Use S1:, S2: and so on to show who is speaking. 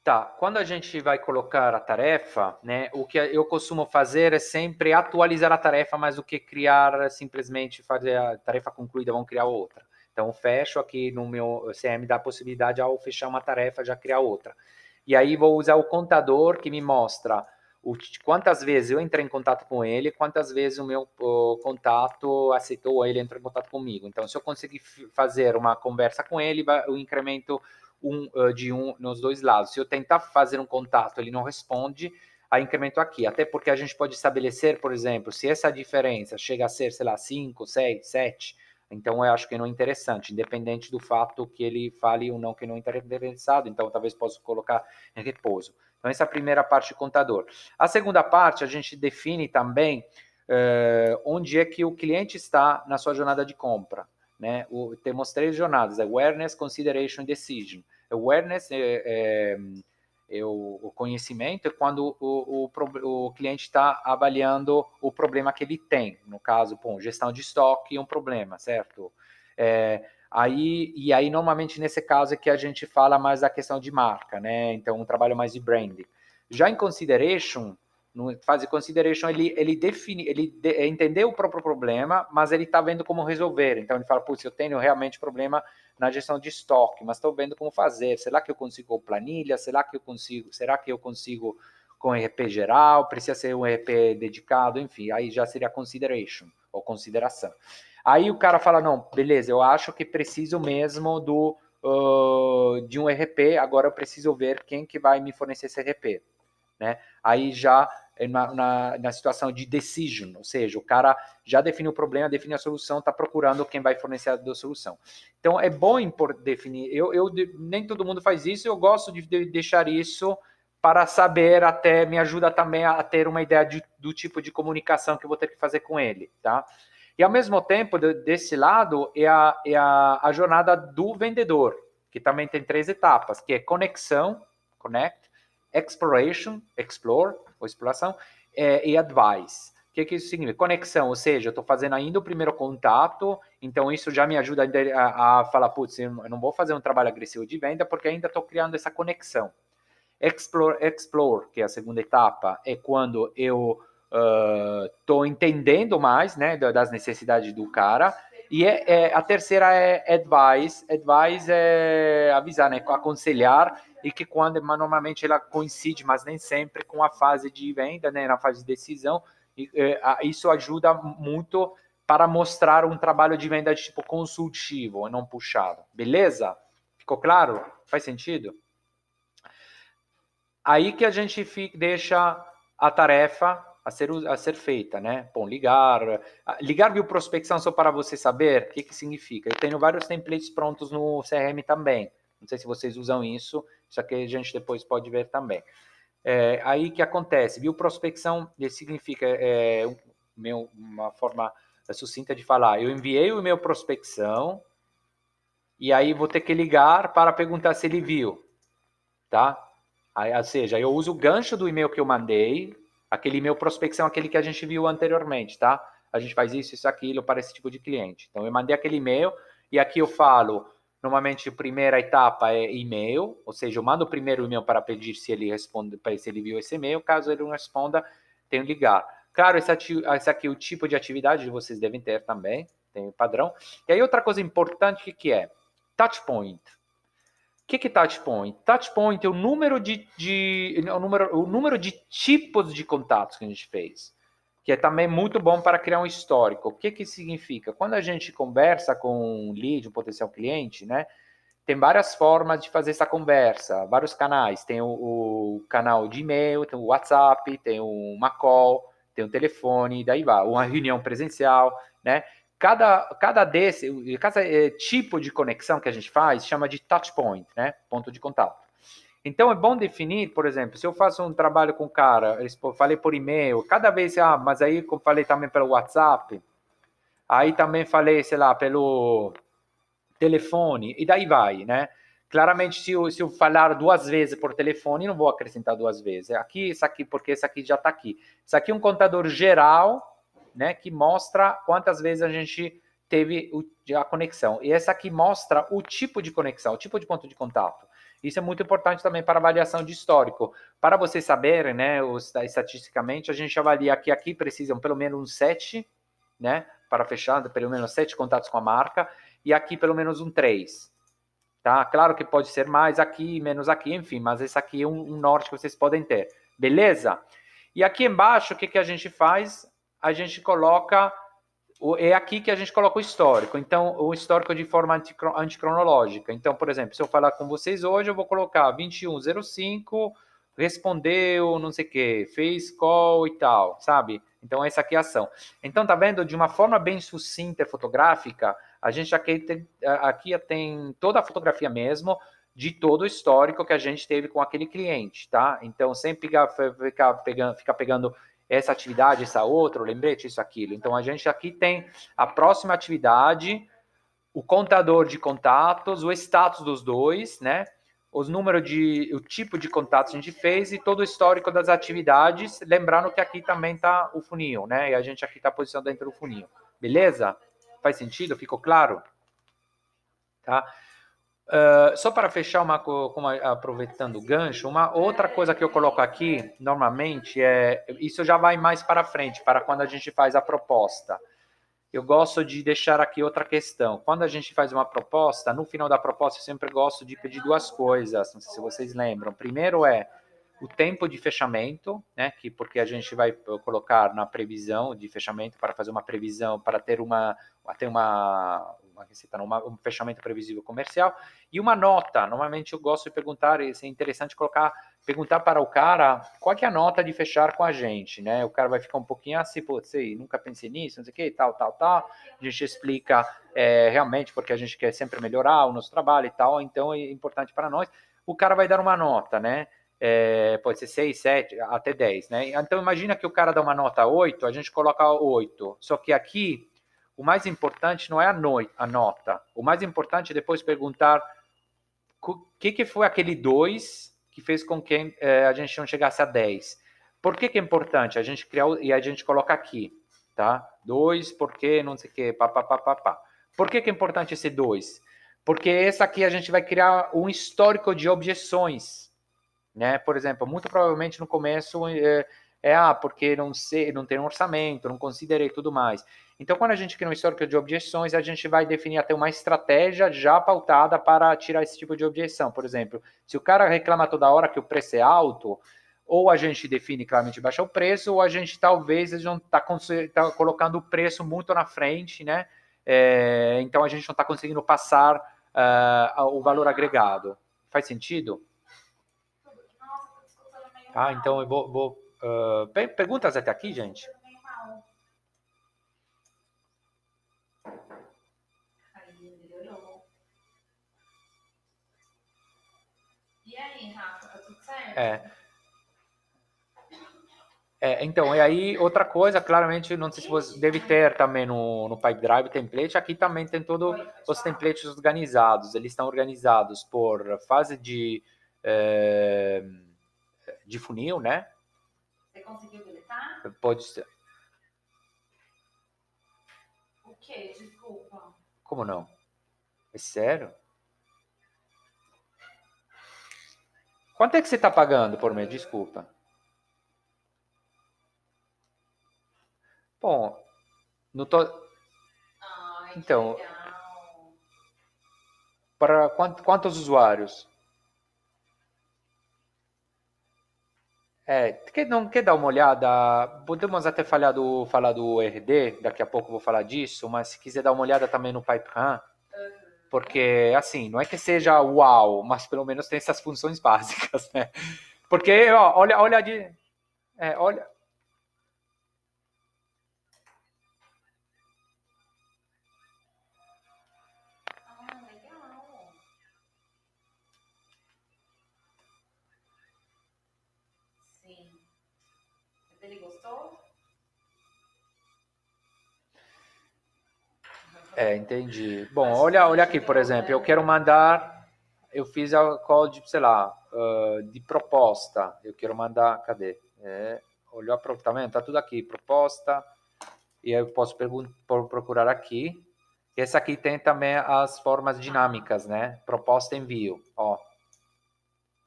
S1: Tá, quando a gente vai colocar a tarefa, né, o que eu costumo fazer é sempre atualizar a tarefa mais do que criar, simplesmente fazer a tarefa concluída, vamos criar outra. Então, eu fecho aqui no meu CM, dá a possibilidade, ao fechar uma tarefa, já criar outra. E aí vou usar o contador que me mostra quantas vezes eu entrei em contato com ele, quantas vezes o contato aceitou, ele entrou em contato comigo. Então, se eu conseguir fazer uma conversa com ele, o incremento de um nos dois lados. Se eu tentar fazer um contato, ele não responde, aí incremento aqui. Até porque a gente pode estabelecer, por exemplo, se essa diferença chega a ser, sei lá, 5, 6, 7, então eu acho que não é interessante, independente do fato que ele fale ou não que não é interessado, então talvez possa colocar em repouso. Então essa é a primeira parte do contador. A segunda parte, a gente define também onde é que o cliente está na sua jornada de compra. Né? Temos três jornadas: awareness, consideration e decision. Awareness é o conhecimento, é quando o cliente está avaliando o problema que ele tem. No caso, bom, gestão de estoque é um problema, certo? Aí, normalmente, nesse caso é que a gente fala mais da questão de marca, né? Então, um trabalho mais de branding. Já em consideration, no fase consideration, ele define, entendeu o próprio problema, mas ele está vendo como resolver. Então, ele fala, putz, eu tenho realmente problema na gestão de estoque, mas estou vendo como fazer. Será que eu consigo planilha? Será que eu consigo com ERP geral? Precisa ser um ERP dedicado? Enfim, aí já seria consideration ou consideração. Aí o cara fala, não, beleza, eu acho que preciso mesmo de um ERP, agora eu preciso ver quem que vai me fornecer esse ERP. Né? Aí já na situação de decision, ou seja, o cara já definiu o problema, definiu a solução, está procurando quem vai fornecer a solução. Então é bom definir. Nem todo mundo faz isso, eu gosto de deixar isso para saber, até me ajuda também a ter uma ideia do tipo de comunicação que eu vou ter que fazer com ele, tá? E ao mesmo tempo, desse lado, a jornada do vendedor, que também tem três etapas, que é conexão, connect, exploration, explore, ou exploração, e advice. O que isso significa? Conexão, ou seja, eu estou fazendo ainda o primeiro contato, então isso já me ajuda a falar, putz, eu não vou fazer um trabalho agressivo de venda, porque ainda estou criando essa conexão. Explore, que é a segunda etapa, é quando eu estou entendendo mais, né, das necessidades do cara. E a terceira é advise. Advise é avisar, né, aconselhar, e que normalmente ela coincide, mas nem sempre, com a fase de venda, né, na fase de decisão. E, isso ajuda muito para mostrar um trabalho de venda de tipo consultivo, não puxado. Beleza? Ficou claro? Faz sentido? Aí que a gente deixa a tarefa a ser feita, né? Bom, ligar bioprospecção, só para você saber o que significa. Eu tenho vários templates prontos no CRM também. Não sei se vocês usam isso aqui a gente depois pode ver também. Aí que acontece? Bioprospecção significa uma forma sucinta de falar. Eu enviei o e-mail prospecção e aí vou ter que ligar para perguntar se ele viu, tá? Aí, ou seja, eu uso o gancho do e-mail que eu mandei, aquele e-mail prospecção, aquele que a gente viu anteriormente, tá? A gente faz isso, aquilo para esse tipo de cliente. Então, eu mandei aquele e-mail e aqui eu falo, normalmente a primeira etapa é e-mail, ou seja, eu mando o primeiro e-mail para pedir se ele responde, se ele viu esse e-mail, caso ele não responda, tenho que ligar. Claro, esse aqui é o tipo de atividade que vocês devem ter também, tem o padrão. E aí outra coisa importante que é touch point. O que é touch point? Touch point é o número de tipos de contatos que a gente fez, que é também muito bom para criar um histórico. O que significa? Quando a gente conversa com um lead, um potencial cliente, né, tem várias formas de fazer essa conversa, vários canais. Tem o canal de e-mail, tem o WhatsApp, tem uma call, tem o telefone, daí vai, uma reunião presencial, né? Cada tipo de conexão que a gente faz chama de touch point, né? Ponto de contato. Então é bom definir, por exemplo, se eu faço um trabalho com o cara, falei por e-mail, cada vez, mas aí eu falei também pelo WhatsApp, aí também falei, sei lá, pelo telefone, e daí vai, né? Claramente, se eu falar duas vezes por telefone, não vou acrescentar duas vezes. Aqui, isso aqui, porque isso aqui já está aqui. Isso aqui é um contador geral, né, que mostra quantas vezes a gente teve a conexão. E essa aqui mostra o tipo de conexão, o tipo de ponto de contato. Isso é muito importante também para avaliação de histórico. Para vocês saberem, né, estatisticamente, a gente avalia que aqui precisam pelo menos 7, né, para fechar, pelo menos 7 contatos com a marca, e aqui pelo menos 3. Tá? Claro que pode ser mais aqui, menos aqui, enfim, mas esse aqui é um norte que vocês podem ter. Beleza? E aqui embaixo, o que a gente faz? A gente coloca, é aqui que a gente coloca o histórico. Então, o histórico de forma anticronológica. Então, por exemplo, se eu falar com vocês hoje, eu vou colocar 2105, respondeu, não sei o que, fez call e tal, sabe? Então, essa aqui é a ação. Então, tá vendo? De uma forma bem sucinta e fotográfica, a gente aqui tem toda a fotografia mesmo, de todo o histórico que a gente teve com aquele cliente, tá? Então, sem ficar pegando essa atividade, essa outra, o lembrete, isso, aquilo. Então, a gente aqui tem a próxima atividade, o contador de contatos, o status dos dois, né? Os números o tipo de contatos que a gente fez e todo o histórico das atividades, lembrando que aqui também está o funil, né? E a gente aqui está posicionado dentro do funil. Beleza? Faz sentido? Ficou claro? Tá? Só para fechar, aproveitando o gancho, uma outra coisa que eu coloco aqui, normalmente, isso já vai mais para frente, para quando a gente faz a proposta. Eu gosto de deixar aqui outra questão. Quando a gente faz uma proposta, no final da proposta eu sempre gosto de pedir duas coisas, não sei se vocês lembram. Primeiro é o tempo de fechamento, né? Porque a gente vai colocar na previsão de fechamento para fazer uma previsão, para ter um fechamento previsível comercial, e uma nota. Normalmente eu gosto de perguntar, e é interessante perguntar para o cara qual que é a nota de fechar com a gente, né? O cara vai ficar um pouquinho assim, pô, sei, nunca pensei nisso, não sei o que, tal. A gente explica realmente porque a gente quer sempre melhorar o nosso trabalho e tal, então é importante para nós. O cara vai dar uma nota, né? Pode ser 6, 7, até 10, né? Então imagina que o cara dá uma nota 8, a gente coloca 8. Só que aqui o mais importante não é a nota. O mais importante é depois perguntar o que foi aquele 2 que fez com que a gente não chegasse a 10. Por que é importante? A gente criar e a gente coloca aqui, tá? 2, porque não sei o que, pá. Por que é importante esse 2? Porque esse aqui a gente vai criar um histórico de objeções, né? Por exemplo, muito provavelmente no começo porque não sei, não tem um orçamento, não considerei tudo mais. Então, quando a gente cria um histórico de objeções, a gente vai definir até uma estratégia já pautada para tirar esse tipo de objeção. Por exemplo, se o cara reclama toda hora que o preço é alto, ou a gente define claramente baixar o preço, ou a gente talvez não está colocando o preço muito na frente, né? Então a gente não está conseguindo passar o valor agregado. Faz sentido? Então eu vou perguntas até aqui, gente?
S2: E aí, Rafa, tudo certo?
S1: Então, e aí outra coisa, claramente, não sei se você deve ter também no Pipedrive template, aqui também tem todos os templates organizados, eles estão organizados por fase de funil, né?
S2: Você conseguiu deletar?
S1: Pode ser.
S2: O quê? Desculpa.
S1: Como não? É sério? Quanto é que você está pagando por mês? Desculpa. Bom, não tô...
S2: Ai,
S1: Então,
S2: que legal.
S1: para quantos usuários? Não quer dar uma olhada? Podemos até falar do RD, daqui a pouco eu vou falar disso, mas se quiser dar uma olhada também no PipeRun, porque assim, não é que seja uau, mas pelo menos tem essas funções básicas, né? Porque, ó, olha.
S2: Ah, legal. Sim. Ele gostou?
S1: Entendi. Bom, olha aqui, por exemplo, eu quero mandar, eu fiz a call de, sei lá, de proposta, eu quero mandar, cadê? Olhou tá vendo? Tá tudo aqui, proposta, e aí eu posso procurar aqui. Essa aqui tem também as formas dinâmicas, né? Proposta envio, ó.